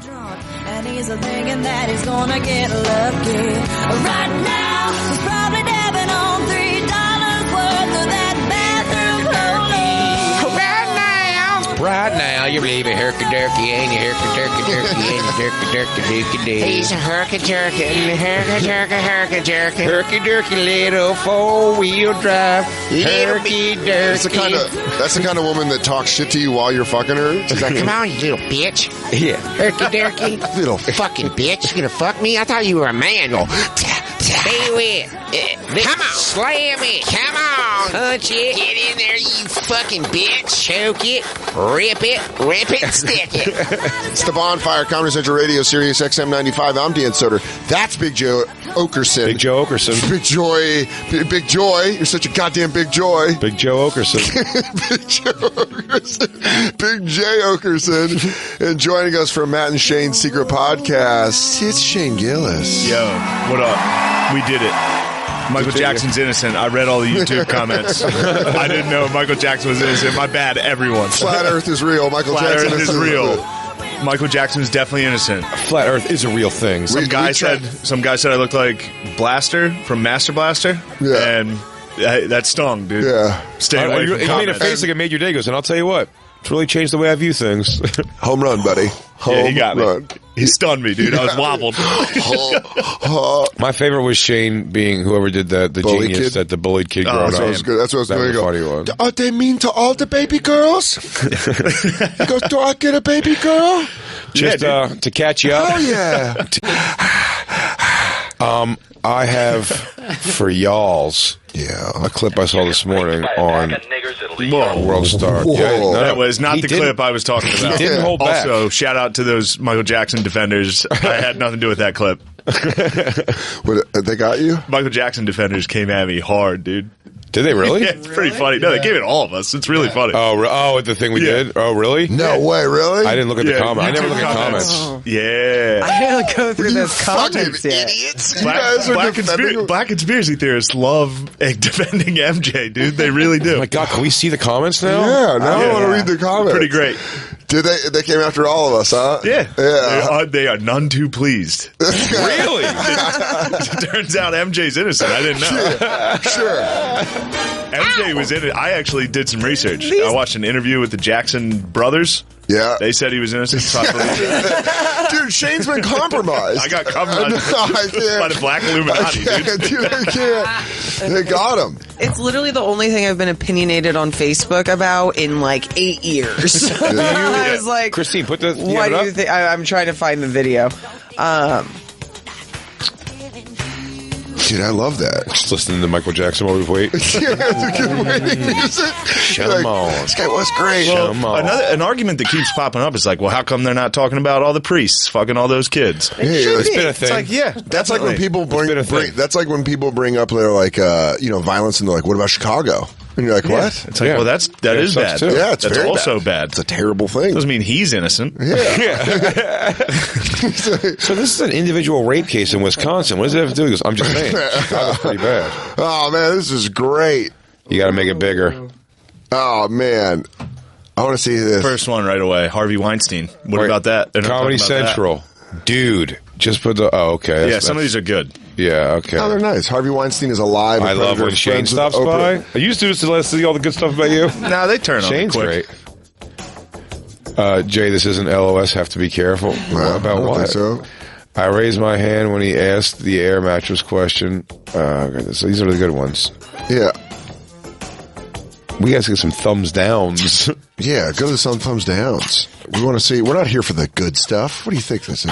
And he's thinking that he's gonna get lucky. Right now, he's probably dabbing on $3 worth of that bathroom polo. Right now, you believe a herky-durky, ain't you? Herky-durky, ain't you? Herky-durky-dooky-doo. He's a herky-jerky, herky-jerky. Herky-durky little four-wheel drive. Herky-durky. That's the kind of woman that talks shit to you while you're fucking her. She's like, come on, you little bitch. Yeah. Herky-jerky. Little fucking bitch. You gonna fuck me? I thought you were a man. Go, stay with. Come on. Slam it. Come on. Punch it. Get in there, you fucking bitch. Choke it. Rip it, stick it. It's the Bonfire Comedy Central Radio, Sirius XM 95. I'm Dan Soder. That's Big Joe Okerson. Big Joe Okerson. Big Joy. Big Joy. You're such a goddamn Big Joy. Big Joe Okerson. Big Joe Okerson. Big J Okerson. And joining us from Matt and Shane's Secret Podcast, it's Shane Gillis. Yo, what up? We did it. Michael Jackson's innocent. I read all the YouTube comments. I didn't know Michael Jackson was innocent. My bad, everyone. Flat Earth is real. Michael Flat Jackson Earth is real. Michael Jackson is definitely innocent. Flat Earth is a real thing. Some guy said I looked like Blaster from Master Blaster. Yeah. And that stung, dude. Yeah. Stay away from You made a face like it made your day. Goes, and I'll tell you what, it's really changed the way I view things. Home run, buddy. Yeah, he got run. me. He stunned me, dude. I was wobbled. My favorite was Shane being whoever did the Bully genius kid? that the bullied kid growing That's up. what I was good. That's what I was That going to was go. funny one. Are they mean to all the baby girls? He goes, do I get a baby girl? Just to catch you up. Oh, yeah. I have for y'all's a clip I saw this morning on World Star. Whoa. Yeah, That was not the clip I was talking about. He didn't hold back. Also, shout out to those Michael Jackson defenders. I had nothing to do with that clip. What, they got you? Michael Jackson defenders came at me hard, dude. Did they really? Yeah, it's pretty funny. No, they gave it to all of us. It's really funny. Oh, the thing we did? Oh, really? No way, really? I didn't look at the comments. I never look at comments. comments. Yeah. I didn't go through those fucking comments yet. idiots. You guys are defending... Black conspiracy theorists love defending MJ, dude. They really do. Oh my God, can we see the comments now? Yeah, now I want to read the comments. Pretty great. Did they came after all of us, huh? Yeah. Yeah. They are none too pleased. Really? It turns out MJ's innocent. I didn't know. Sure. MJ was in it. I actually did some research. I watched an interview with the Jackson brothers. Yeah. They said he was innocent. So I believe it. Dude, Shane's been compromised. I got compromised by the Black Illuminati, dude. I can't. They got him. It's literally the only thing I've been opinionated on Facebook about in like 8 years. I was like, Christine, put the. what do you think? I'm trying to find the video. Dude, I love that. Just listening to Michael Jackson while we wait. Yeah, it's a good way to use it. Come on. This guy was great. Well, Come on. an argument that keeps popping up is like, well, how come they're not talking about all the priests fucking all those kids? Yeah, It's been a thing. It's like, yeah, that's like when people bring that's like when people bring up their like violence and they're like, what about Chicago? And you're like, what? It's like, Yeah. well, that Yeah, is it sucks bad. too. Yeah, it's that's very also bad. It's a terrible thing. Doesn't mean he's innocent. Yeah. So this is an individual rape case in Wisconsin. What does it have to do with this? I'm just saying. Chicago's pretty bad. Oh man, this is great. You got to make it bigger. Oh man, I want to see this. First one right away. Harvey Weinstein. What about that? They're not Comedy talking about Central. Dude, just put the. Oh, okay. that. Yeah, some of these are good. Yeah, okay. Oh, they're nice. Harvey Weinstein is alive. I love when Shane stops by. I used to just to see all the good stuff about you. Nah, they turn Shane's on quick. great. Jay, this isn't LOS. Have to be careful. About I don't what? think so. I raised my hand when he asked the air mattress question. So these are the good ones. Yeah. We got to get some thumbs downs. Yeah, go to some thumbs downs. We want to see. We're not here for the good stuff. What do you think this is?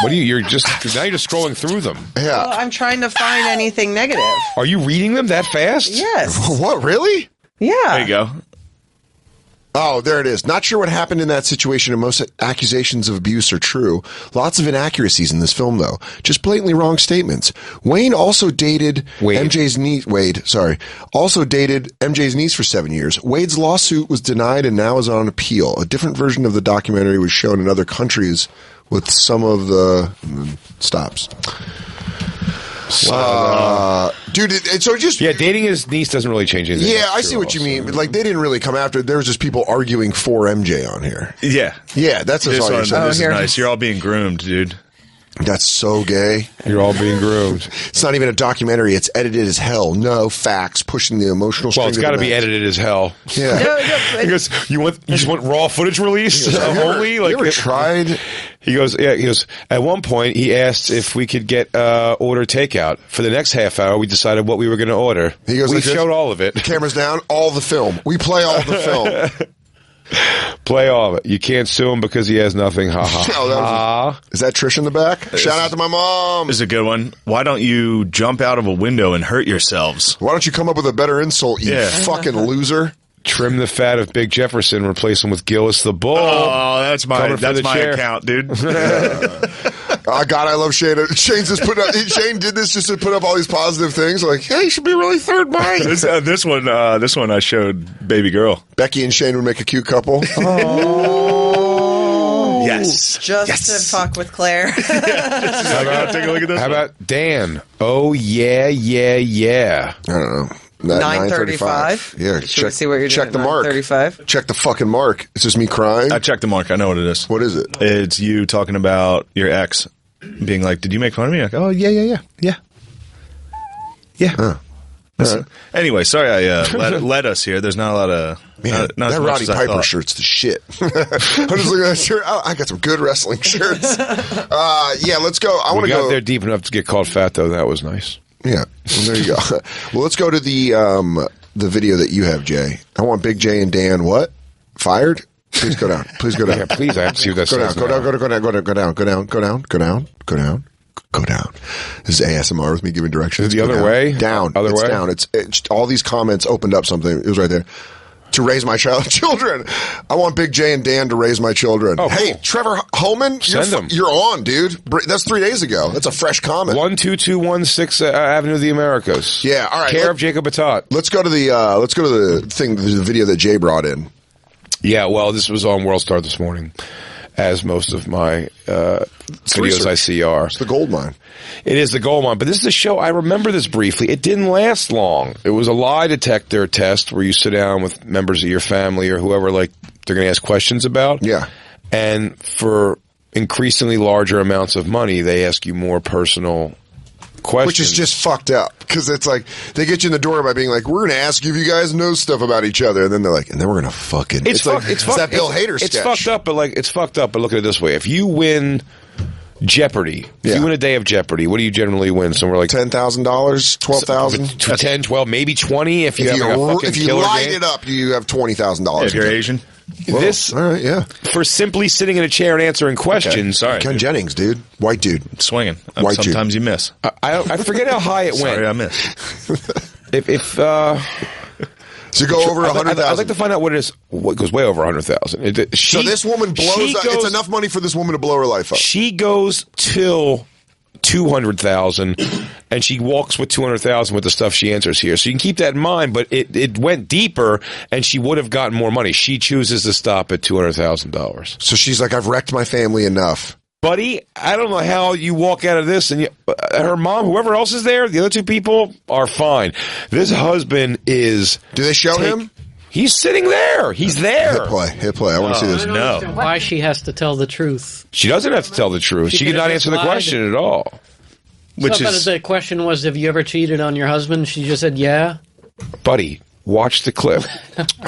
What do you? You're just now. You're just scrolling through them. Yeah. Well, I'm trying to find anything negative. Are you reading them that fast? Yes. What, really? Yeah. There you go. Oh, there it is. Not sure what happened in that situation, and most accusations of abuse are true. Lots of inaccuracies in this film, though. Just blatantly wrong statements. Wade also dated MJ's niece for 7 years. Wade's lawsuit was denied and now is on appeal. A different version of the documentary was shown in other countries with some of the stops. Dude, so it just... Yeah, dating his niece doesn't really change anything. Yeah, That's I true see what you also. mean. But, like, they didn't really come after. There was just people arguing for MJ on here. Yeah. Yeah, that's This all you're one, saying. this is here. nice. You're all being groomed, dude. That's so gay. You're all being groomed. It's not even a documentary. It's edited as hell. No facts, pushing the emotional string. Well, it's to got to the be max. edited as hell. Yeah. He goes, you just want raw footage released only? You ever tried? He goes, at one point, he asked if we could get order takeout. For the next half hour, we decided what we were going to order. He goes we like this. showed all of it. Cameras down, all the film. We play all the film. Play all of it. You can't sue him because he has nothing. Ha ha. Oh, that was is that Trish in the back? Shout out to my mom. This is a good one. Why don't you jump out of a window and hurt yourselves? Why don't you come up with a better insult, you Yeah. fucking loser? Trim the fat of Big Jefferson. Replace him with Gillis the Bull. Oh, that's my Coming for the chair. account, dude. Oh, God, I love Shane. Shane's just put up. Shane did this just to put up all these positive things. Like, hey, you should be really third mind. this one I showed baby girl. Becky and Shane would make a cute couple. Yes. Just to fuck with Claire. Take a look at this. How about Dan? Oh, yeah. I don't know. 9:35. Yeah, Should we see what you're check doing the at mark. 9:35? Check the fucking mark. It's just me crying. I checked the mark. I know what it is. What is it? It's you talking about your ex being like, "Did you make fun of me?" Like, "Oh yeah." Anyway, sorry I led us here. There's not a lot of Man, not as that much Roddy as I Piper thought. shirt's the shit. I'm just looking at that shirt. Oh, I got some good wrestling shirts. Yeah, let's go. I want We to got go there deep enough to get called fat, though. That was nice. Yeah, well, there you go. Well, let's go to the video that you have, Jay. I want Big J and Dan. What? Fired? Please go down. Please go down. Yeah, please. I have to see what that Go down. says. Go now. down. Go down. Go down. Go down. Go down. Go down. Go down. Go down. Go down. This is ASMR with me giving directions. Is it the Go other down. way? Down. Other It's way? down. It's all these comments opened up something. It was right there. To raise my children. I want Big J and Dan to raise my children. Oh, hey, cool. Trevor Holman, Send them. you're on, dude. That's 3 days ago. That's a fresh comment. 12216 Avenue of the Americas. Yeah, all right. Care of Jacob Batat. Let's go to the video that Jay brought in. Yeah, well, this was on World Star this morning, as most of my videos research. I see are. It's the gold mine. It is the gold mine, but this is a show. I remember this briefly. It didn't last long. It was a lie detector test where you sit down with members of your family or whoever, like, they're going to ask questions about. Yeah. And for increasingly larger amounts of money, they ask you more personal questions. Which is just fucked up because it's like they get you in the door by being like, "We're going to ask you if you guys know stuff about each other," and then they're like, "And then we're going to fucking." It's that Bill Hader sketch. It's fucked up, but it's fucked up. But look at it this way: if you win Jeopardy, if Yeah. you win a day of Jeopardy, what do you generally win? Somewhere like $10,000, $12,000. 10, 12, maybe 20 if you If have like a fucking if you killer light game. it up, you have $20,000. If you're Asian, This All right, yeah. for simply sitting in a chair and answering questions. sorry, Ken Jennings, dude, white dude. swinging. White dude. Sometimes you miss. I forget how high it went. Sorry, I missed. So go over I'd like 100,000. to find out what it is. What goes way over 100,000. So this woman blows up. It's enough money for this woman to blow her life up. She goes till 200,000, and she walks with 200,000 with the stuff she answers here. So you can keep that in mind. But it went deeper, and she would have gotten more money. She chooses to stop at $200,000. So she's like, "I've wrecked my family enough." Buddy, I don't know how you walk out of this, and her mom, whoever else is there, the other two people are fine. This husband is. Do they show him? He's sitting there. He's there. Hit play. I want to see this. No. Why she has to tell the truth? She doesn't have to tell the truth. She She did could not have answer the lied. question at all. Which But is the question was, have you ever cheated on your husband? She just said, yeah. Buddy, watch the clip.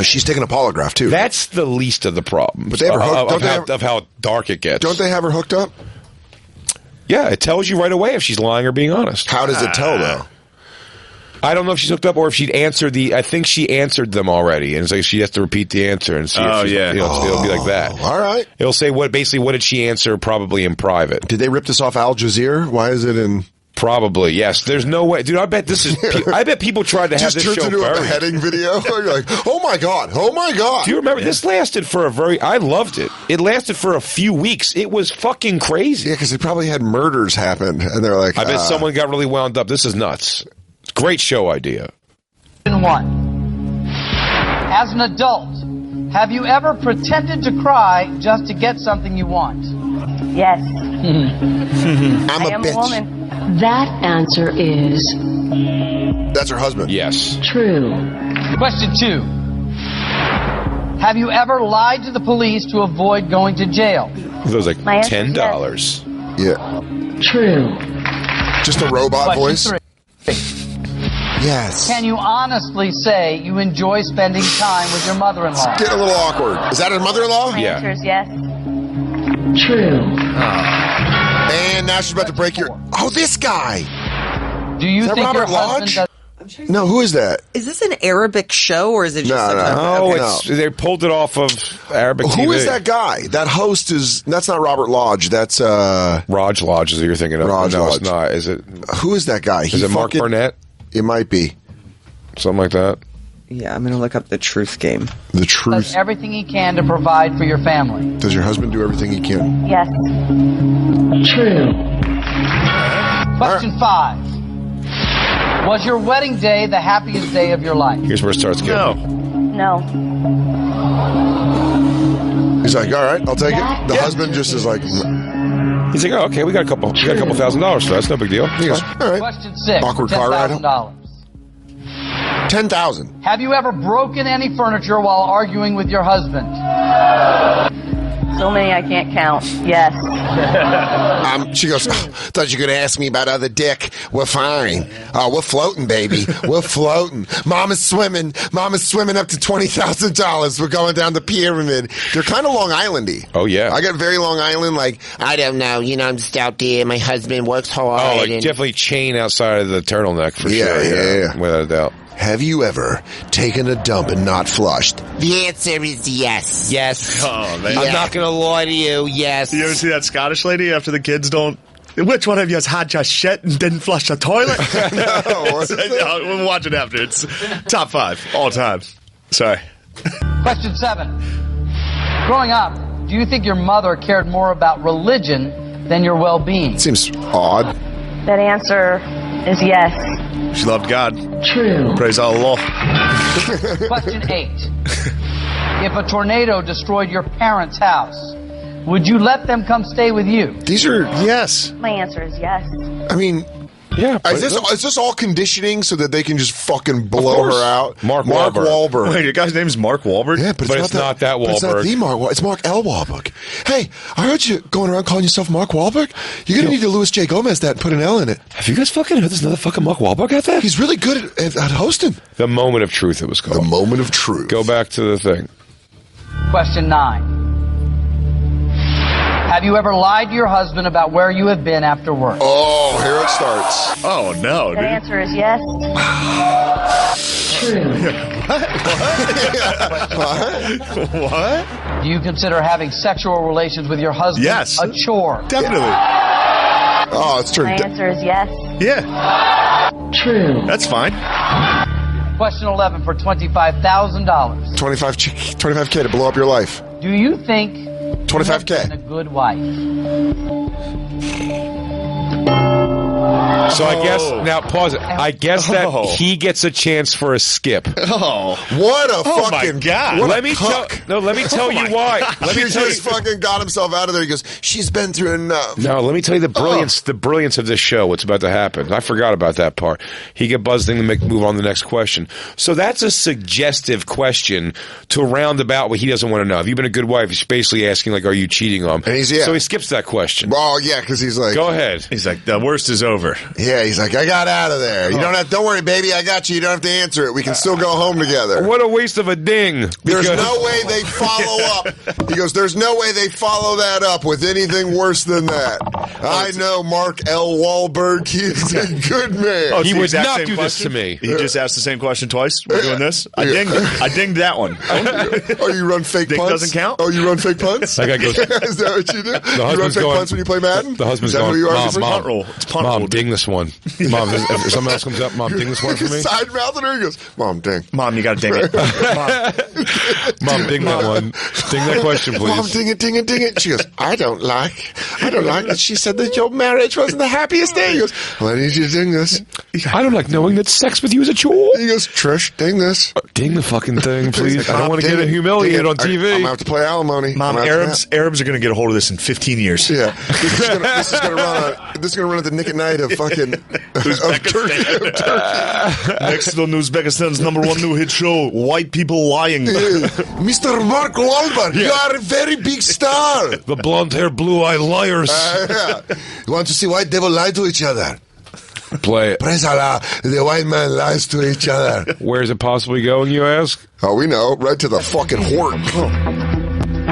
She's taking a polygraph too. That's the least of the problems. But they have her hooked- don't they have- of how dark it gets. Don't they have her hooked up? Yeah, it tells you right away if she's lying or being honest. How does it tell though? I don't know if she's hooked up or if she'd answered I think she answered them already, and it's like she has to repeat the answer and see. Oh, if she's, yeah. it'll be like that. All right. It'll say what did she answer, probably in private. Did they rip this off Al Jazeera? Why is it in? Probably, yes. There's no way, dude. I bet this is. I bet people tried to have Just this turns show into a buried. beheading video. You're like, oh my god, oh my god. Do you remember? This lasted for I loved it. It lasted for a few weeks. It was fucking crazy. Yeah, because they probably had murders happen, and they're like, I bet someone got really wound up. This is nuts. Great show idea. One. As an adult, have you ever pretended to cry just to get something you want? Yes. I'm I a am bitch. a woman. That answer is That's her husband. Yes. true. Question 2. Have you ever lied to the police to avoid going to jail? It was like My answer is $10. Yeah. True. Just a robot Question voice. 3. Yes. Can you honestly say you enjoy spending time with your mother-in-law? Get a little awkward. Is that her mother-in-law? My Yeah. answer is yes. True. And now she's about to break your. Oh, this guy. Do you Is that think your Robert husband Lodge? does No, who is that? Is this an Arabic show or is it just No, a no. Oh, okay. it's they pulled it off of Arabic TV. Who is that guy? That host is. That's not Robert Lodge. That's Raj Lodge is what you're thinking of. Raj no, Lodge. it's not. Is it? who is that guy? Is it Mark Burnett? It might be Something like that. Yeah, I'm going to look up the truth game. the does truth. everything he can to provide for your family? Does your husband do everything he can? Yes. True. Question 5. Was your wedding day the happiest day of your life? Here's where it starts getting. No. He's like, all right, I'll take it. The husband just is like, He's like, oh, okay, we got a couple $1,000 for that. That's no big deal. he goes, all right, Question 6. Awkward car ride home. $10,000. 10,000. Have you ever broken any furniture while arguing with your husband? So many I can't count. Yes. She goes, thought you were going to ask me about other dick. We're fine. We're floating, baby. We're floating. Mama's swimming up to $20,000. We're going down the pyramid. They're kind of Long Islandy. Oh, yeah. I got very Long Island, like, I don't know. You know, I'm just out there. My husband works hard. Oh, like and definitely chain outside of the turtleneck for Yeah, sure. yeah. Without a doubt. have you ever taken a dump and not flushed? The answer is yes. Yes. Oh, man. I'm not going to lie to you. Yes. You ever see that Scottish lady after the kids don't? Which one of you has had your shit and didn't flush the toilet? We'll watch it after. It's top 5 all time. Sorry. Question 7. Growing up, do you think your mother cared more about religion than your well-being? Seems odd. That answer is yes. She loved God. True. Praise Allah. Question 8. If a tornado destroyed your parents' house, would you let them come stay with you? These are, Yes. My answer is yes. I mean, Yeah. is this all conditioning so that they can just fucking blow course. her out? Mark Wahlberg. Wait, your guy's name is Mark Wahlberg? Yeah, but it's not that but it's not Wahlberg. the Mark Wahlberg. It's Mark L. Wahlberg. Hey, I heard you going around calling yourself Mark Wahlberg. You're going to need to Louis J. Gomez that and put an L in it. Have you guys fucking heard there's another fucking Mark Wahlberg out there? He's really good at hosting. The Moment of Truth, it was The called. moment of truth. Go back to the thing. Question 9. Have you ever lied to your husband about where you have been after work? Oh, here it starts. Oh, no, That dude. answer is yes. True. What? Do you consider having sexual relations with your husband Yes. a chore? Definitely. Oh, it's My turned. answer is yes. Yeah, True. that's fine. Question 11 for $25,000. 25K to blow up your life. Do you think you've been 25K. a good wife? So I guess, now pause it. I guess that Oh. he gets a chance for a skip. Oh. What a Oh, my fucking God. What Let a me tell cuck. let me tell you why. Let He me tell you. just fucking got himself out of there. He goes, she's been through enough. No, let me tell you the brilliance of this show. What's about to happen? I forgot about that part. He get buzzing to move on to the next question. So that's a suggestive question to round about what he doesn't want to know. Have you been a good wife? He's basically asking like, are you cheating on? And he's- yeah. So he skips that question. Oh, yeah, because he's like, Go ahead. He's like, the worst is over. yeah, he's like, I got out of there. You don't worry, baby, I got you. You don't have to answer it. We can still go home together. What a waste of a ding. There's Because- no way they follow up. He goes, there's no way they follow that up with anything worse than that. I know Mark L. Wahlberg. He is a good man. Oh, it's He the would exact not same do this question? to me. He just asked the same question twice. We're doing this. I dinged it. I dinged that one. Oh, you run fake Ding punts? doesn't count? Oh, you run fake punts? That guy goes- Is that what you do? You run husband's fake going- punts when you play Madden? The husband's Is that going, who you are? Mom, Different? Mom, Punt roll. It's punt Mom, roll. ding this one. Mom, if someone else comes up, Mom, ding this one for me. Side mouthing her. He goes, Mom, ding. Mom, you got to ding it. Mom, ding that one. Ding that question, Mom, please. ding it, ding it, ding it. She goes, I don't like it. She said that your marriage wasn't the happiest thing. He goes, well, I need you to ding this. I don't like knowing that sex with you is a chore. He goes, Trish, ding this. Ding the fucking thing, please. I don't want to Ding get it. humiliated Ding on it. TV. I'm going to have to play alimony. Mom, I'm gonna have to- Arabs are going to get a hold of this in 15 years. Yeah, this is gonna run at the nick at night of fucking of Turkey. Next on Uzbekistan's #1 new hit show, White People Lying. Mr. Mark Wahlberg, you are a very big star. The blonde-haired, blue-eyed liars. Yeah. You want to see white devil lie to each other? Play it. Praise Allah, the white man lies to each other. Where is it possibly going, you ask? Oh, we know, right to the fucking hort.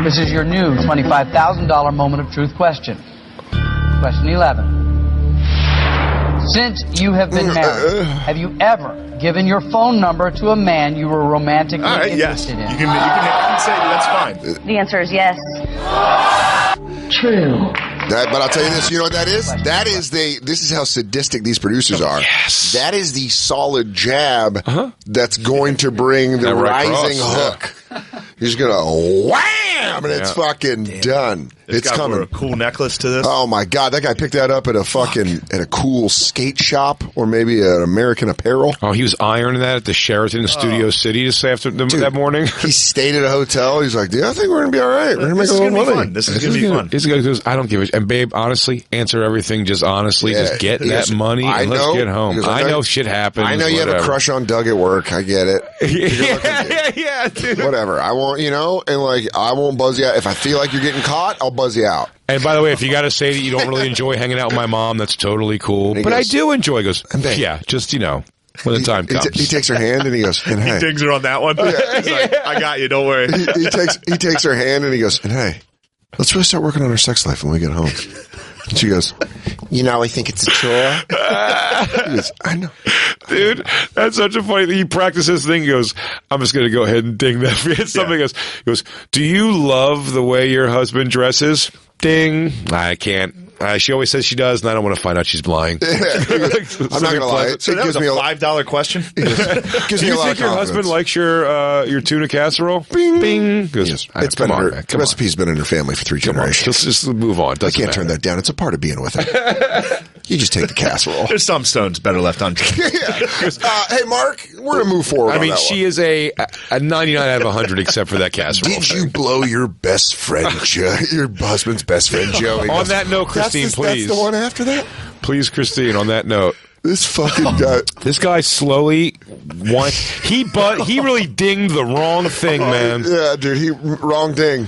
This is your new $25,000 moment of truth question. Question 11. Since you have been married, have you ever given your phone number to a man you were romantically All right, yes. interested in? You can say that's fine. The answer is yes. True. But I'll tell you this, you know what that is? This is how sadistic these producers are. Yes. That is the solid jab that's going to bring the That right rising cross, hook. He's gonna wham, and it's fucking done. It's got coming. a cool necklace to this. Oh my God, that guy picked that up at a cool skate shop or maybe an American Apparel. Oh, he was ironing that at the Sheraton in Studio City this afternoon, that morning. He stayed at a hotel. He's like, yeah, I think we're gonna be all right. We're gonna make This a is little going to be money. fun. This is going to be fun. This guy goes, I don't give a and babe, honestly, answer everything just honestly. Yeah. Just get He that goes, money and I let's know. get home. He goes, I know shit happens. I know you have a crush on Doug at work. I get it. yeah, dude. Whatever. I won't, and like, I won't buzz you out. If I feel like you're getting caught, I'll buzz you out. And by the way, if you got to say that you don't really enjoy hanging out with my mom, that's totally cool. He But I goes, do enjoy. He goes, babe, yeah, just, when the time comes. He takes her hand and he goes, and hey. He digs her on that one. He's like, I got you. Don't worry. He takes her hand and he goes, and hey, let's really start working on our sex life when we get home. And she goes, I think it's a chore. He goes, I know. Dude, that's such a funny thing. He practices thing. He goes, I'm just going to go ahead and ding that. Something he goes, do you love the way your husband dresses? Ding. I can't. She always says she does, and I don't want to find out she's lying. I'm not going to lie. So that was a $5 question? Do you think your husband likes your tuna casserole? Bing. Bing. Goes, It's been the recipe's been in her family for 3 generations. Just move on. I can't turn that down. It's a part of being with her. You just take the casserole. There's some stones better left unturned. Hey, Mark, we're going to move forward. I mean, she is a 99 out of 100 except for that casserole. Did you blow your best friend, your husband's best friend, Joey? On that note, Christine, please. That's the one after that? Please, Christine, on that note. This fucking guy. This guy slowly he really dinged the wrong thing, man. Yeah, dude, wrong ding.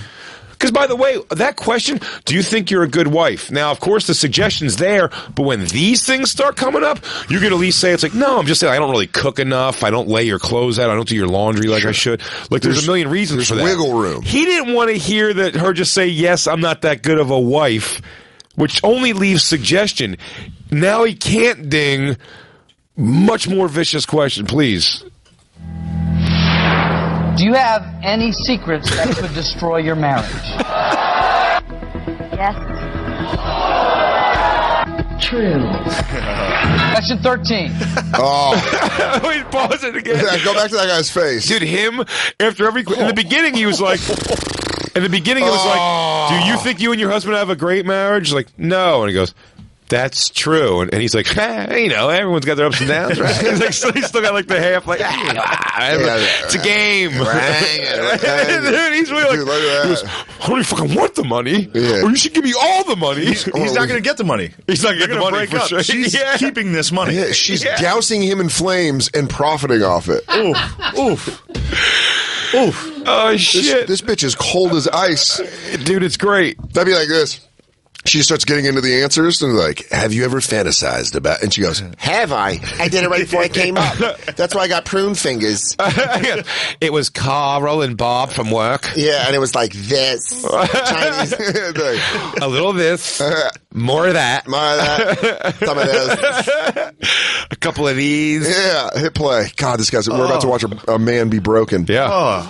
Because, by the way, that question, do you think you're a good wife? Now, of course, the suggestion's there, but when these things start coming up, you can at least say, it's like, no, I'm just saying I don't really cook enough. I don't lay your clothes out. I don't do your laundry like I should. Like, there's a million reasons for that. There's wiggle room. He didn't want to hear her just say, yes, I'm not that good of a wife, which only leaves suggestion. Now he can't ding. Much more vicious question, please. Do you have any secrets that could destroy your marriage? Yes. True. Question 13. Oh. Wait, pause it again. Yeah, go back to that guy's face. Dude, him, after every... In the beginning, he was like... In the beginning, it was like, do you think you and your husband have a great marriage? Like, no. And he goes... That's true. And he's like, everyone's got their ups and downs, right? He's like, he's still got like the half, like, it's a game. Dude, he's really like, Dude, look at that. he goes, I don't even fucking want the money. Yeah. Or you should give me all the money. He's not going to get the money. He's not going to get the money break for up. sure. She's keeping this money. Yeah, she's dousing him in flames and profiting off it. Oof. Oh, shit. This bitch is cold as ice. Dude, it's great. That'd be like this. She starts getting into the answers and like, have you ever fantasized about? And she goes, have I? I did it right before I came up. That's why I got prune fingers. It was Carl and Bob from work. Yeah, and it was like this. Chinese. A little of this, more of that, Some of those. a couple of these. Yeah, hit play. God, this guy's. We're about to watch a man be broken. Yeah.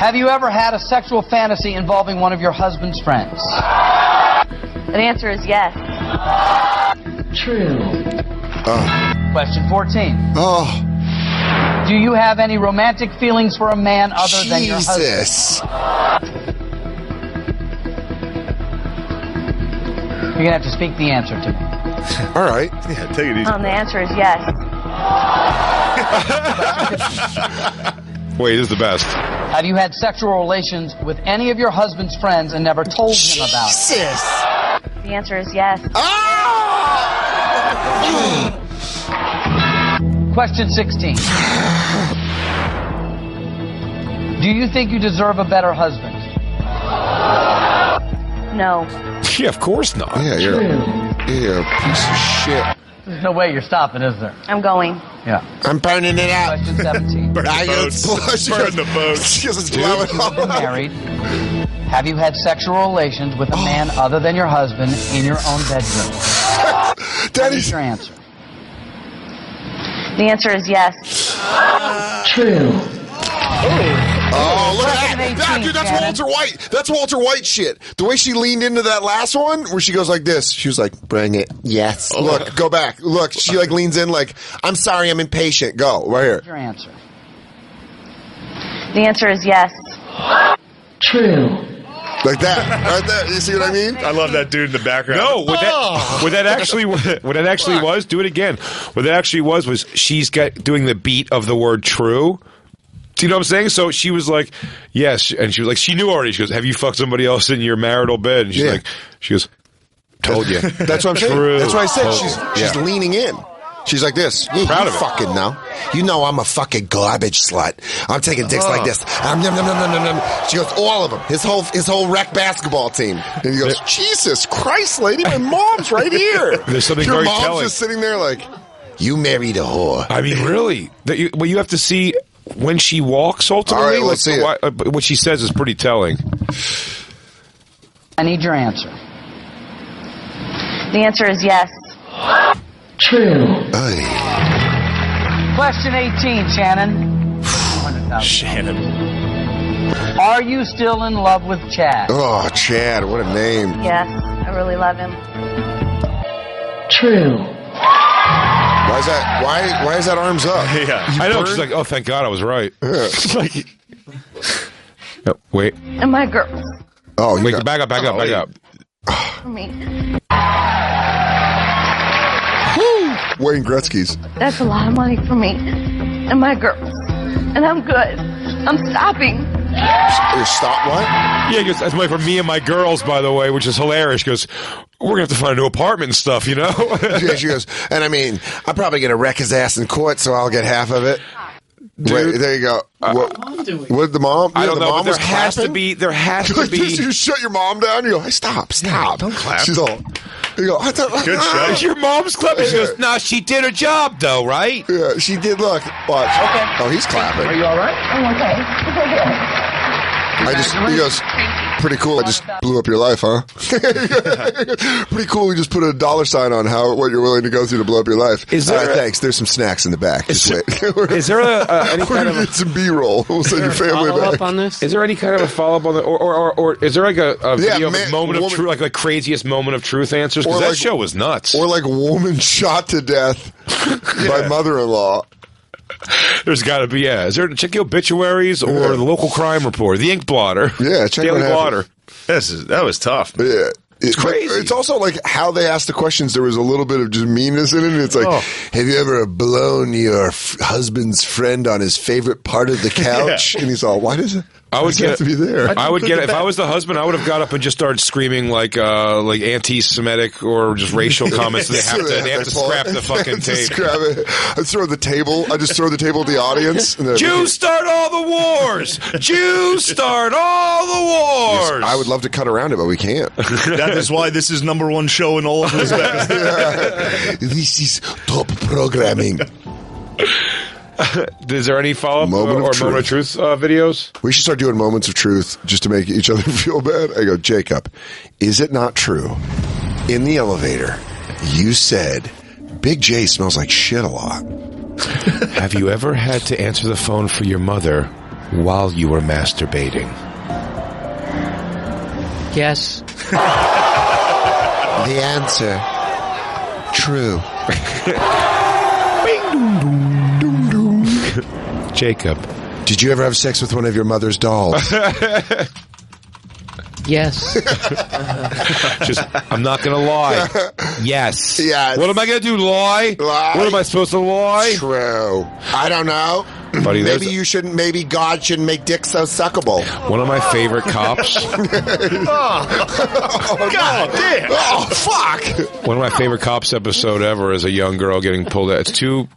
Have you ever had a sexual fantasy involving one of your husband's friends? The answer is yes. True. Question 14. Oh, Do you have any romantic feelings for a man other than your husband? Jesus. You're gonna have to speak the answer to me. All right. Yeah, take it easy. The answer is yes. Wait, this is the best. Have you had sexual relations with any of your husband's friends and never told him about it? The answer is yes. Question 16. Do you think you deserve a better husband? No. Yeah, of course not. Yeah, you're a piece of shit. There's no way you're stopping, is there? I'm going. Yeah. I'm burning it out. Question 17. Burn I the goes, boats. Burn the boats. She goes, it's blowing If you've been up. married, have you had sexual relations with a man other than your husband in your own bedroom? What Daddy's is your answer? The answer is yes. True. Oh, look at that. Question 18, That, dude, that's Shannon. Walter White. That's Walter White shit. The way she leaned into that last one, where she goes like this. She was like, bring it. Yes. Look, go back. Look, she like leans in like, I'm sorry, I'm impatient. Go, right here. What's your answer? The answer is yes. True. Like that. Right there. You see what I mean? I love that dude in the background. No, what that actually was, do it again. What that actually was she's doing the beat of the word true. Do you know what I'm saying? So she was like, yes, and she was like, she knew already. She goes, have you fucked somebody else in your marital bed? And she's Yeah. like, she goes, told you. That's what I'm saying. True. That's what I said. Oh, She's yeah. leaning in. She's like this. Yeah, Proud you of it. fucking know. You know I'm a fucking garbage slut. I'm taking dicks like this. Nom, nom, nom, nom, nom, nom. She goes, all of them. His whole rec basketball team. And he goes, Jesus Christ, lady, my mom's right here. There's something Your very mom's telling. just sitting there like, you married a whore. I mean, really? Well, you have to see when she walks, ultimately. All right, let's see it. What she says is pretty telling. I need your answer. The answer is yes. True. Ay. Question 18, Shannon. Shannon. Are you still in love with Chad? Oh, Chad, what a name. Yes. I really love him. True. Why is that arms up? Yeah. I know. burned? She's like, oh, thank God I was right. Like, no, wait. And my girls. Oh, you Wait, got- back up. For me. Wayne Gretzky's. That's a lot of money for me. And my girls. And I'm good. I'm stopping. Stop what? Yeah, he goes, that's money for me and my girls, by the way, which is hilarious. He goes, we're going to have to find a new apartment and stuff, you know? Yeah, she goes, and I mean, I'm probably going to wreck his ass in court, so I'll get half of it. Wait, there you go. What did the mom? I Yeah, don't the know, mom but was there has to clapping? be, Like this, you shut your mom down. You go, hey, stop. don't clap. She's all, you go, I thought, Good show. Your mom's clapping. She goes, no, she did her job, though, right? Yeah, she did. Look, watch. Okay. Oh, he's clapping. Are you all right? I'm okay. He goes, pretty cool. I just blew up your life, huh? Pretty cool. We just put a $sign on what you're willing to go through to blow up your life. Is All there right, a- thanks. There's some snacks in the back. Just wait. Is there any We're kind gonna of get some B-roll. We'll send your family Follow back. up on this? is there any kind of a follow up on the or is there like a video of man, a moment of woman- truth, like craziest moment of truth answers? Because Or that like- show was nuts. Or like woman shot to death by mother-in-law. There's got to be Is there check the obituaries or the local crime report, the Ink Blotter? Yeah, check Daily what happened. Blotter. That was tough. Yeah. It's crazy. It's also like how they asked the questions. There was a little bit of just meanness in it. It's like, have you ever blown your husband's friend on his favorite part of the couch? And he's all, why does it? I would does it have to be there? I would get it if I was the husband. I would have got up and just started screaming like anti-Semitic or just racial comments. They have to scrap the fucking tape. Scrap it. I throw the table. I just throw the table at the audience. And Jews start all the wars. Jews start all the wars. I would love to cut around it, but we can't. That is why this is #1 show in all of Uzbekistan. This is top programming. Is there any follow-up Moment of moment of truth videos? We should start doing moments of truth just to make each other feel bad. I go, Jacob, is it not true? In the elevator, you said Big J smells like shit a lot. Have you ever had to answer the phone for your mother while you were masturbating? Yes. The answer, true. Jacob. Did you ever have sex with one of your mother's dolls? Yes. Just, I'm not going to lie. Yes. Yes. What am I going to do? Lie? Lie. What am I supposed to lie? True. I don't know. Buddy, Maybe you shouldn't. Maybe God shouldn't make dick so suckable. One of my favorite cops. God damn. Oh fuck! One of my favorite cops episode ever is a young girl getting pulled out. It's two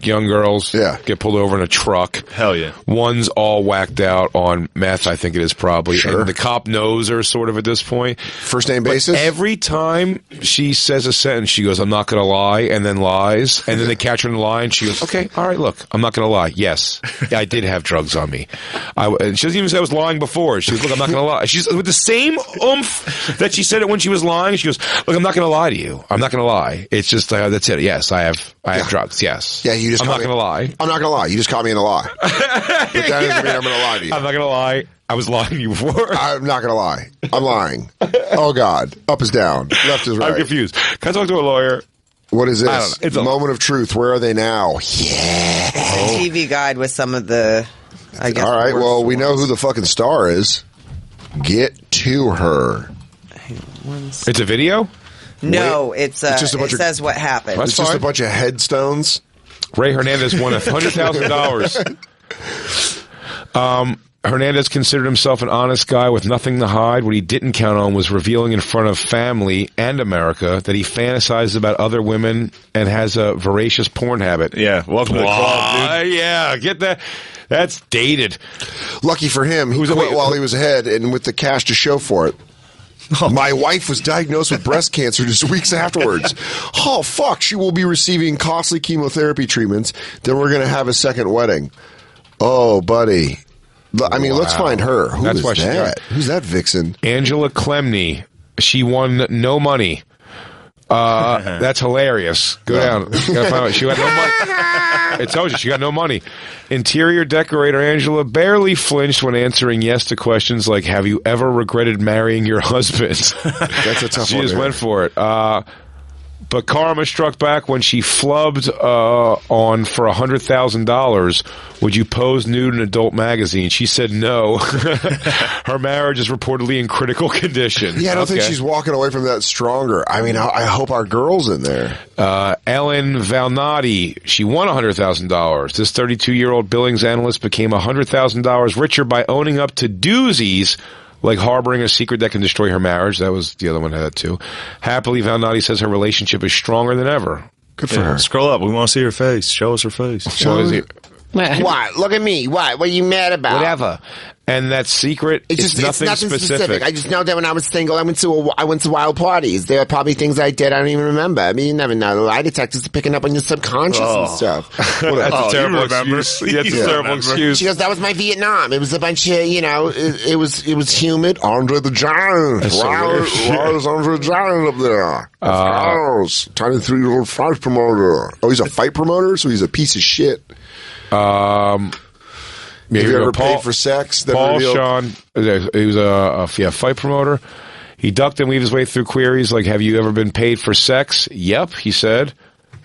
young girls get pulled over in a truck. Hell yeah. One's all whacked out on meth, I think it is probably. Sure. And the cop knows her sort of at this point. First name But basis? every time she says a sentence, she goes, I'm not going to lie, and then lies. And then they catch her in the lie, and she goes, okay, all right, look, I'm not going to lie. Yes, I did have drugs on me. And she doesn't even say I was lying before. She goes, look, I'm not going to lie. She's with the same oomph that she said it when she was lying. She goes, look, I'm not going to lie to you. I'm not going to lie. It's just, that's it. Yes, I have drugs. Yes. Yeah, you just. I'm not going to lie. I'm not going to lie. You just caught me in a lie. But that doesn't mean I'm going to lie to you. I'm not going to lie. I was lying to you before. I'm not going to lie. I'm lying. Oh, God. Up is down. Left is right. I'm confused. Can I talk to a lawyer? What is this? I don't know. It's a moment of truth. Where are they now? Yeah. TV guide with some of the, I guess. All right. worst Well, we know ones. who the fucking star is. Get to her. It's a video? No, it's just a bunch it of- says what happened. That's It's just a fine. bunch of headstones. Ray Hernandez won $100,000. Hernandez considered himself an honest guy with nothing to hide. What he didn't count on was revealing in front of family and America that he fantasizes about other women and has a voracious porn habit. Yeah, welcome to the club, dude. Yeah, get that. That's dated. Lucky for him, he quit while he was ahead and with the cash to show for it. My wife was diagnosed with breast cancer just weeks afterwards. Oh, fuck. She will be receiving costly chemotherapy treatments. Then we're going to have a second wedding. Oh, buddy. I mean, let's find her. Who That's is why she that? got- Who's that vixen? Angela Clemney. She won no money. That's hilarious. Go down. Gotta find out. She got no money. I told you, she got no money. Interior decorator Angela barely flinched when answering yes to questions like, have you ever regretted marrying your husband? That's a tough She one. just man. went for it. But karma struck back when she flubbed on for $100,000. Would you pose nude in adult magazine? She said no. Her marriage is reportedly in critical condition. Yeah, I don't think Okay. she's walking away from that stronger. I mean, I hope our girl's in there. Ellen Valnati, she won $100,000. This 32-year-old Billings analyst became $100,000 richer by owning up to doozies like harboring a secret that can destroy her marriage. That was the other one had too. Happily, Valnati says her relationship is stronger than ever. Good for her. Scroll up. We want to see her face. Show us her face. What is it? What? Look at me. What? What are you mad about? Whatever. And that secret, it's nothing specific. I just know that when I was single, I went to wild parties. There are probably things I did I don't even remember. I mean, you never know. The lie detectors are picking up on your subconscious and stuff. That's a terrible excuse. That's a terrible excuse. She goes, "That was my Vietnam. It was a bunch of, it was humid." Andre the Giant. That's so Why weird. is Andre the Giant up there? Of course. Tiny 3-year-old fight promoter. Oh, he's a fight promoter? So he's a piece of shit. Have Have you ever paid for sex? That Paul revealed- Sean, he was a fight promoter. He ducked and weaved his way through queries like, have you ever been paid for sex? Yep, he said.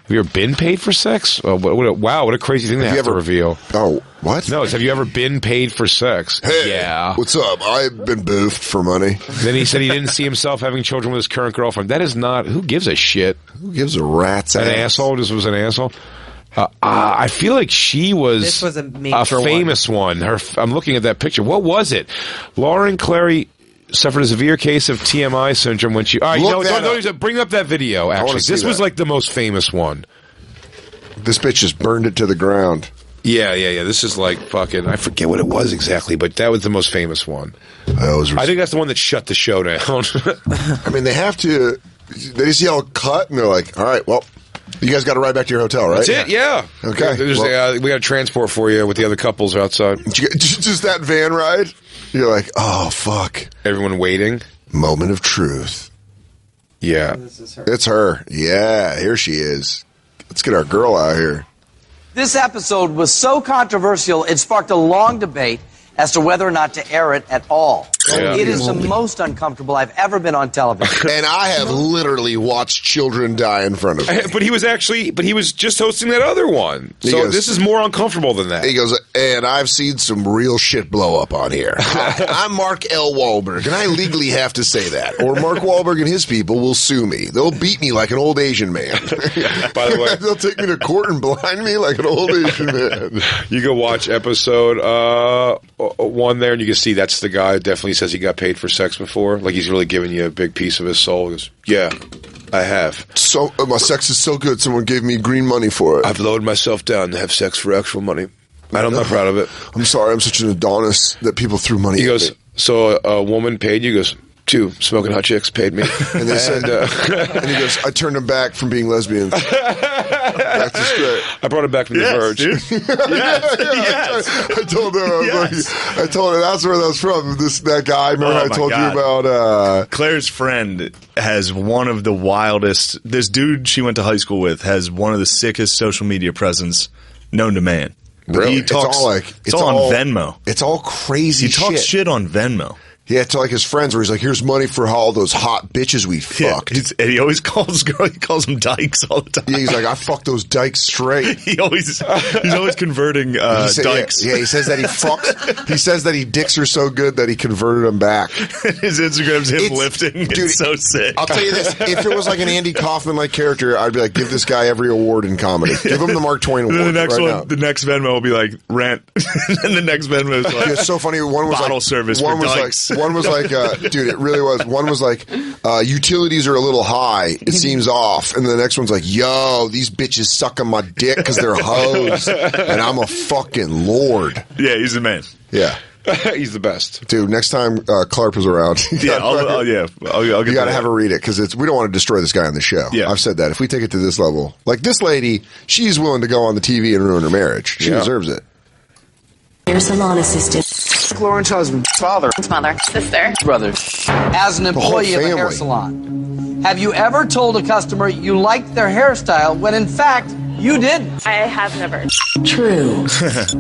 Have you ever been paid for sex? Oh, wow, what a crazy thing to have to reveal. Oh, what? No, it's have you ever been paid for sex? Hey, yeah. what's up? I've been boofed for money. Then he said he didn't see himself having children with his current girlfriend. That is not, who gives a shit? Who gives a rat's An ass? asshole just was an asshole. I feel like she was, This was a major famous one. I'm looking at that picture. What was it? Lauren Clary suffered a severe case of TMI syndrome when she. All right, Look that up. don't bring up that video. wanna Actually, see this was that. like the most famous one. This bitch just burned it to the ground. Yeah. This is like fucking. I forget what it was exactly, but that was the most famous one. I think that's the one that shut the show down. I mean, they have to. They just yell cut, and they're like, "All right, well, you guys got to ride back to your hotel, right?" That's it. Yeah. Okay. We got a transport for you with the other couples outside. Just that van ride. You're like, oh fuck. Everyone waiting. Moment of truth. Yeah. It's her. Yeah, here she is. Let's get our girl out here. This episode was so controversial, it sparked a long debate as to whether or not to air it at all. Yeah. It is the most uncomfortable I've ever been on television. And I have literally watched children die in front of me. But he was just hosting that other one. So this is more uncomfortable than that. He goes, and I've seen some real shit blow up on here. I'm Mark L. Wahlberg, and I legally have to say that. Or Mark Wahlberg and his people will sue me. They'll beat me like an old Asian man. By the way, they'll take me to court and blind me like an old Asian man. You go watch episode 1 there, and you can see that's the guy that definitely says he got paid for sex before. Like he's really giving you a big piece of his soul. He goes, yeah, I have. So my sex is so good, someone gave me green money for it. I've lowered myself down to have sex for actual money. And I'm not proud of it. I'm sorry, I'm such an Adonis that people threw money He at goes, me. so a woman paid you? He goes, 2 smoking hot chicks paid me. And they said, and he goes, I turned them back from being lesbians. That's just great. I brought him back from the Verge. I told her, I told her that's where that's from. That guy. Remember I told you about Claire's friend has one of the wildest. This dude she went to high school with has one of the sickest social media presence known to man. Really? He talks, it's all on Venmo. It's all crazy. He talks shit on Venmo. Yeah, to like his friends, where he's like, "Here's money for all those hot bitches we fucked." And he always calls them dykes all the time. Yeah, he's like, "I fucked those dykes straight." He's always converting dykes. Yeah, he says that he fucked. He says that he dicks her so good that he converted them back. His Instagram's him lifting. Dude, it's so sick. I'll tell you this: if it was like an Andy Kaufman like character, I'd be like, "Give this guy every award in comedy. Give him the Mark Twain award." The next right one, now. the next Venmo will be like rent, and the next Venmo is like it's so funny. One was bottle like, service one for was dykes. like, one was like, dude, it really was. One was like, utilities are a little high. It seems off. And the next one's like, yo, these bitches suck on my dick because they're hoes, and I'm a fucking lord. Yeah, he's the man. Yeah. He's the best, dude. Next time Clarp is around, I'll you got to have her read it because we don't want to destroy this guy on the show. Yeah. I've said that if we take it to this level, like this lady, she's willing to go on the TV and ruin her marriage. She deserves it. Your salon assistant. Lauren's husband. Father. Mother. Sister. Brother. As an employee of a hair family. salon, have you ever told a customer you liked their hairstyle when in fact you didn't? I have never. True.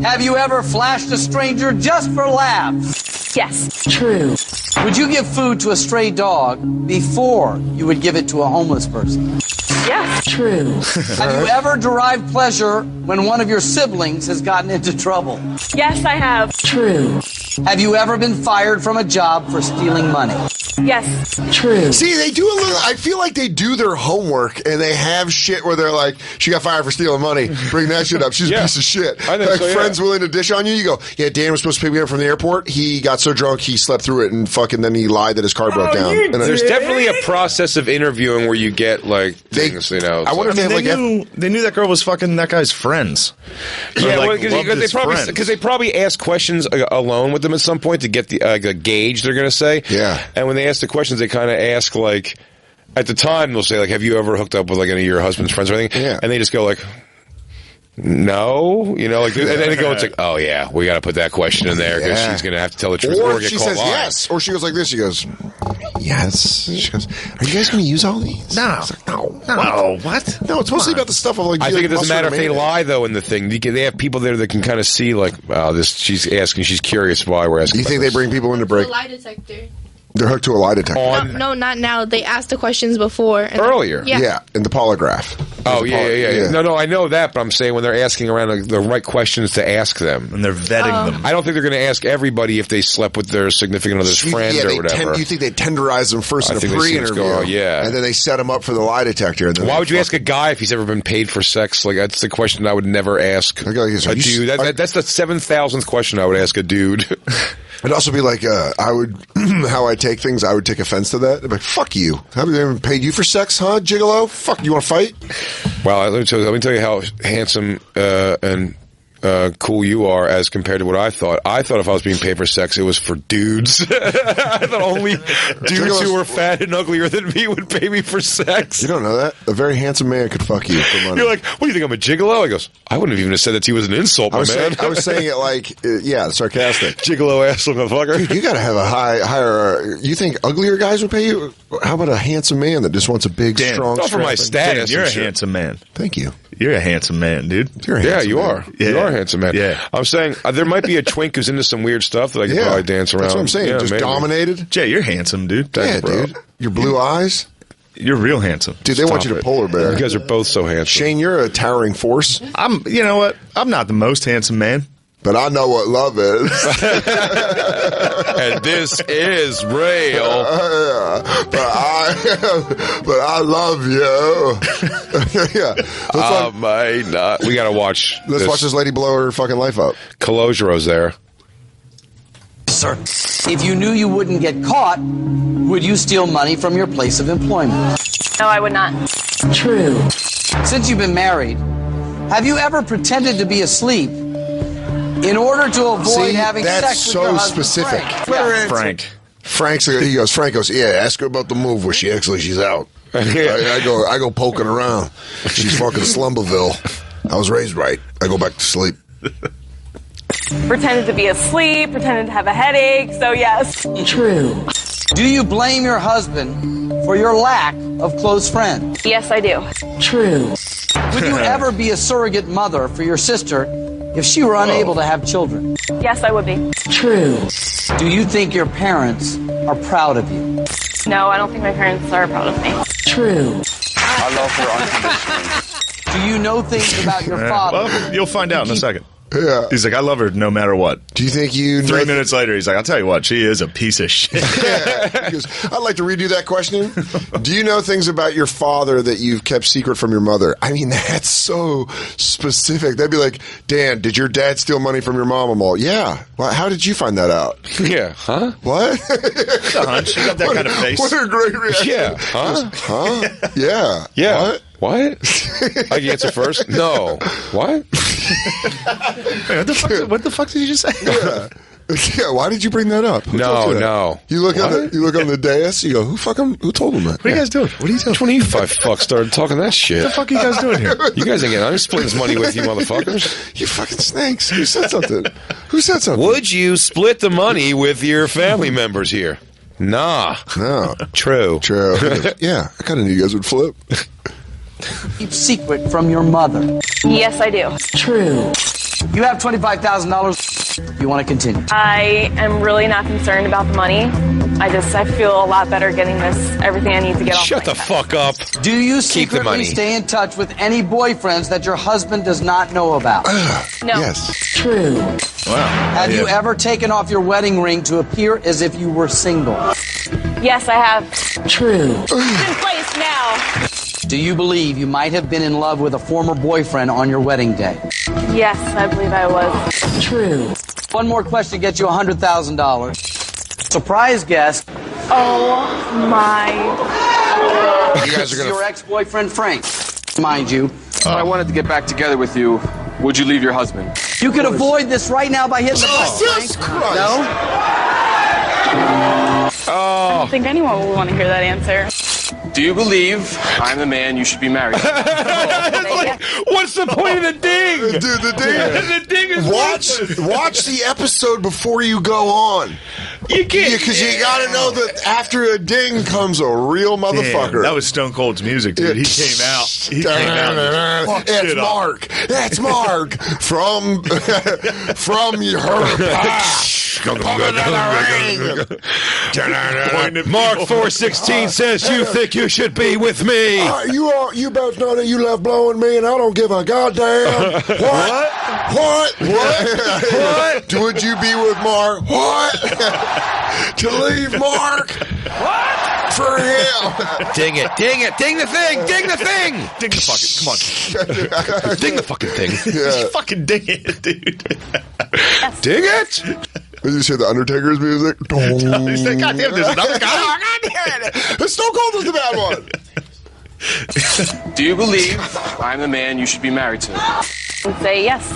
Have you ever flashed a stranger just for laughs? Yes. True. Would you give food to a stray dog before you would give it to a homeless person? Yes. True. Have you ever derived pleasure when one of your siblings has gotten into trouble? Yes, I have. True. Have you ever been fired from a job for stealing money? Yes. True. See, they do a little. I feel like they do their homework and they have shit where they're like, "She got fired for stealing money. Bring that shit up. She's a piece of shit." I think like so, yeah. friends willing to dish on you. You go, "Yeah, Dan was supposed to pick me up from the airport. He got so drunk he slept through it and fucking then he lied that his car broke down." And There's definitely a process of interviewing where you get like things, you know. I wonder if they have like they knew that girl was fucking that guy's friends. Yeah, Or, like, because loved his friends. they probably ask questions alone with them at some point to get the gauge they're going to say. Yeah. And when they ask the questions, they kind of ask like, at the time they'll say like, "Have you ever hooked up with like any of your husband's friends or anything?" Yeah. And they just go like, "No," you know, like, and then they go, "It's like, oh yeah, we got to put that question in there because she's going to have to tell the truth or Or get she caught says lying." yes, or she goes like this. She goes, "Yes." She goes, "Are you guys going to use all these?" No. It's like, no. What? No, it's mostly about the stuff of like. I do think you it like doesn't matter mustard if they or mayonnaise? lie though in the thing. They have people there that can kind of see like, wow, she's asking, she's curious why we're asking. You think they bring people in to break? lie detector. They're hooked to a lie detector. No, not now. They asked the questions before. And Earlier. Yeah. in the polygraph. Oh, yeah. No, I know that, but I'm saying when they're asking around the right questions to ask them. And they're vetting them. I don't think they're going to ask everybody if they slept with their significant other's friend or whatever. You think they tenderize them first in a think they see what's pre-interview? going on, yeah. And then they set them up for the lie detector. And then Why would you ask a guy if he's ever been paid for sex? Like, that's the question I would never ask a dude. That's the 7,000th question I would ask a dude. It'd also be like, I would, how I take things, I would take offense to that. I'd be like, fuck you. Haven't they ever paid you for sex, huh, gigolo? Fuck, you want to fight? Well, let me tell you how handsome and cool you are as compared to what I thought. I thought if I was being paid for sex, it was for dudes. I thought only dudes who were fat and uglier than me would pay me for sex. You don't know that. A very handsome man could fuck you for money. You're like, what do you think, I'm a gigolo? I goes, I wouldn't have even have said that to you as an insult, my man. I was saying it like, sarcastic. Gigolo ass motherfucker. Dude, you gotta have a higher, you think uglier guys would pay you? How about a handsome man that just wants a big, strong, not for my status. You're a handsome man. Thank you. You're a handsome man, dude. You're a handsome you man. are. You are a handsome man. Yeah. I'm saying there might be a twink who's into some weird stuff that I can probably dance around. That's what I'm saying. Yeah, Just maybe. dominated. Jay, you're handsome, dude. Thank you, bro. Dude. Your blue eyes. You're real handsome. Dude, they want you to polar bear. You guys are both so handsome. Shane, you're a towering force. You know what? I'm not the most handsome man. But I know what love is. And this is real. But I love you. Yeah. Might not. We got to watch. Let's watch this lady blow her fucking life up. Calogero's there. Sir, if you knew you wouldn't get caught, would you steal money from your place of employment? No, I would not. True. Since you've been married, have you ever pretended to be asleep in order to avoid having that's sex with so your husband, specific. Frank? Frank. Frank goes, yeah, ask her about the move where she's out. I go poking around. She's fucking Slumberville. I was raised right. I go back to sleep. Pretended to be asleep, pretended to have a headache, so yes. True. Do you blame your husband for your lack of close friends? Yes, I do. True. Would you ever be a surrogate mother for your sister if she were unable to have children? Yes, I would be. True. Do you think your parents are proud of you? No, I don't think my parents are proud of me. True. I love her unconditionally. Do you know things about your father? Well, you'll find out in a second. Yeah. He's like, I love her no matter what. Do you think you... 3 minutes later, he's like, I'll tell you what, she is a piece of shit. Yeah. He goes, I'd like to redo that question. Do you know things about your father that you've kept secret from your mother? I mean, that's so specific. They'd be like, Dan, did your dad steal money from your mom? I'm all, yeah. Well, how did you find that out? Yeah. Huh? What? She got that kind of face. What a great reaction. Yeah. Huh? Huh? Yeah. Yeah. What? I can answer first? No. What? What the fuck did you just say? Yeah. Yeah, why did you bring that up? Who told you that? No. You look on the dais, you go, who told him that? What are you guys doing? What are you doing? 25 fucks started talking that shit. What the fuck are you guys doing here? You guys ain't getting. I'm splitting this money with you, motherfuckers. You fucking snakes. Who said something? Who said something? Would you split the money with your family members here? Nah. No. True. Yeah, I kind of knew you guys would flip. Keep secret from your mother. Yes, I do. True. You have $25,000. You want to continue? I am really not concerned about the money. I feel a lot better getting everything I need to get off. Shut the fuck up. Do you Keep the money. secretly stay in touch with any boyfriends that your husband does not know about? No. Yes. True. Wow. Have you ever taken off your wedding ring to appear as if you were single? Yes, I have. True. It's in place now. Do you believe you might have been in love with a former boyfriend on your wedding day? Yes, I believe I was. True. One more question gets you $100,000. Surprise guest. Oh my. You guys are gonna. Your ex-boyfriend Frank, mind you. If I wanted to get back together with you, would you leave your husband? You could avoid this right now by hitting the button. Jesus Christ! No? I don't think anyone will want to hear that answer. Do you believe I'm the man you should be married to? What's the point of the ding? Dude, the ding. The ding is Watch the episode before you go on. You can't. Because you got to know that after a ding comes a real motherfucker. Damn, that was Stone Cold's music, dude. He came out. It's Mark. That's Mark from her past. Mark 4:16 says you think you should be with me. You both know that you love blowing me, and I don't give a goddamn. What? Would you be with Mark? What? To leave Mark? What? For him? Ding it! Ding it! Ding the thing! Ding the thing! Ding the fucking. Come on. Ding the fucking thing! Yeah. Fucking ding it, dude. Ding it! Did you hear the Undertaker's music? God damn, there's another guy. The Stone Cold was the bad one. Do you believe I'm the man you should be married to? And say yes.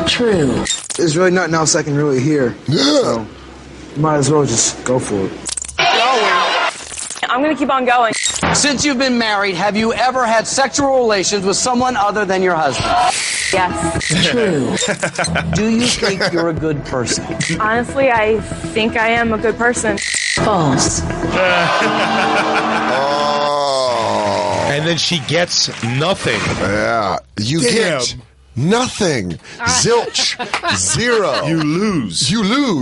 True. There's really nothing else I can really hear. Yeah. So, you might as well just go for it. I'm going to keep on going. Since you've been married, have you ever had sexual relations with someone other than your husband? Yes. True. Do you think you're a good person? Honestly, I think I am a good person. False. And then she gets nothing. Yeah. You Damn. get Nothing. Zilch. Zero. You lose.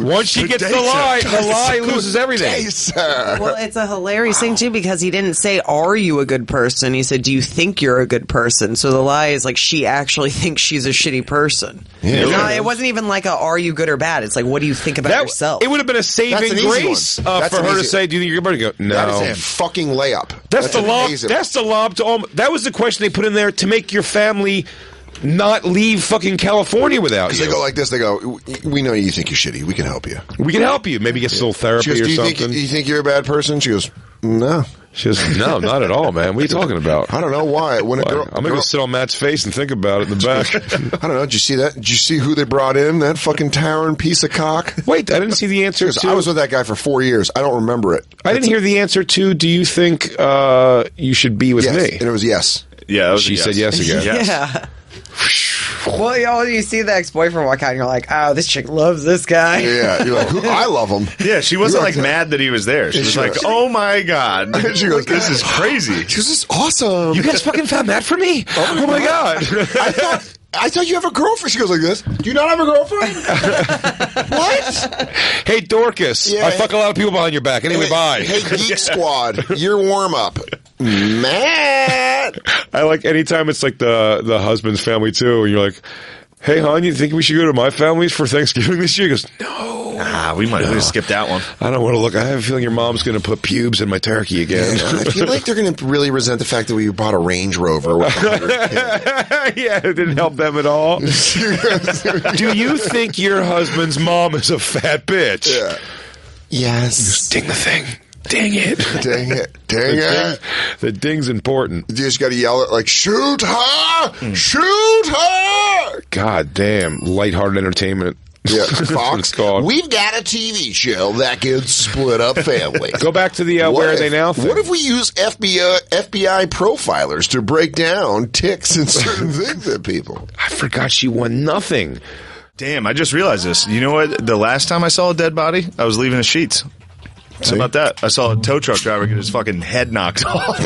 Once she gets the lie loses everything. Well, it's a hilarious thing, too, because he didn't say, are you a good person? He said, do you think you're a good person? So the lie is like, she actually thinks she's a shitty person. Yeah. It wasn't even like are you good or bad? It's like, what do you think about yourself? It would have been a saving grace for her to say, do you think you're going to go, no. That is a fucking layup. That's the lob. amazing. That's the lob to all. That was the question they put in there to make your family not leave fucking California without you. They go like this. They go, we know you think you're shitty. We can help you. We can help you. Maybe get some therapy She goes, or do something. you think you're a bad person? She goes, no. She goes, no, not at all, man. What are you talking about? I don't know why. When a girl, I'm going to go sit on Matt's face and think about it in the back. I don't know. Did you see that? Did you see who they brought in? That fucking towering piece of cock? Wait, I didn't see the answer to... I was with that guy for 4 years. I don't remember it. I didn't hear the answer to, do you think you should be with yes. me? And it was yes. Yeah, she said yes again. Yeah. Well, you see the ex-boyfriend walk out and you're like, oh, this chick loves this guy. Yeah, you're like, I love him. Yeah, she wasn't like mad that he was there. She was like, oh my God. She goes, this is crazy. She goes, this is awesome. You guys fucking found that for me? Oh my God. I thought you have a girlfriend. She goes like this. Do you not have a girlfriend? What? Hey, Dorcas. Yeah. I fuck a lot of people behind your back. Anyway, bye. Hey, Geek Squad. Your warm-up. Matt. I like anytime it's like the husband's family too, and you're like, hey, hon, you think we should go to my family's for Thanksgiving this year? He goes, no. We might have skipped that one. I don't want to look. I have a feeling your mom's going to put pubes in my turkey again. I feel like they're going to really resent the fact that we bought a Range Rover. Yeah, it didn't help them at all. Do you think your husband's mom is a fat bitch? Yeah. Yes. Just ding the thing. Dang it. Dang it. Dang it. The ding's important. You just got to yell it like, shoot her! Shoot her! God damn. Lighthearted entertainment. Yeah, That's what Fox. it's called. We've got a TV show that can split up families. Go back to the where are they now thing. What if we use FBI profilers to break down tics and certain things in people? I forgot she won nothing. Damn, I just realized this. You know what? The last time I saw a dead body, I was leaving the sheets. So about that, I saw a tow truck driver get his fucking head knocked off.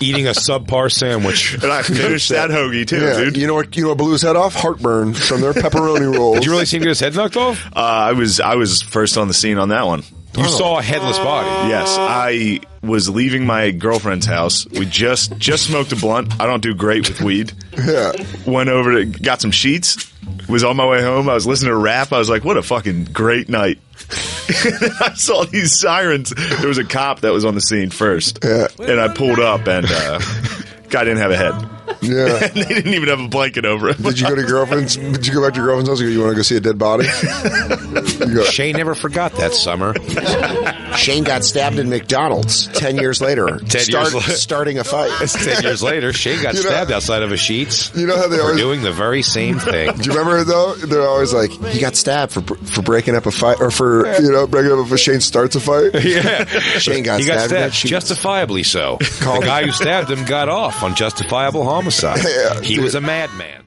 Eating a subpar sandwich. And I finished that hoagie too, dude. You know what blew his head off? Heartburn from their pepperoni rolls. Did you really see him get his head knocked off? I was first on the scene on that one. You saw a headless body. Yes, I was leaving my girlfriend's house. We just smoked a blunt. I don't do great with weed. Yeah. Went over to got some sheets. Was on my way home. I was listening to rap. I was like, what a fucking great night. I saw these sirens. There was a cop that was on the scene first. Yeah. And I pulled up and guy didn't have a head. Yeah. And they didn't even have a blanket over him. Did you go to girlfriend's? Did you go back to your girlfriend's house and go, you want to go see a dead body? Shane never forgot that summer. Shane got stabbed in McDonald's 10 years later. Starting a fight. 10 years later, Shane got stabbed outside of a Sheetz. You know how they always doing the very same thing. Do you remember though? They're always like, he got stabbed for breaking up a fight, or for breaking up if Shane starts a fight. Yeah, Shane got he got stabbed. Justifiably so. The guy who stabbed him got off on justifiable homicide. Yeah. He was a madman.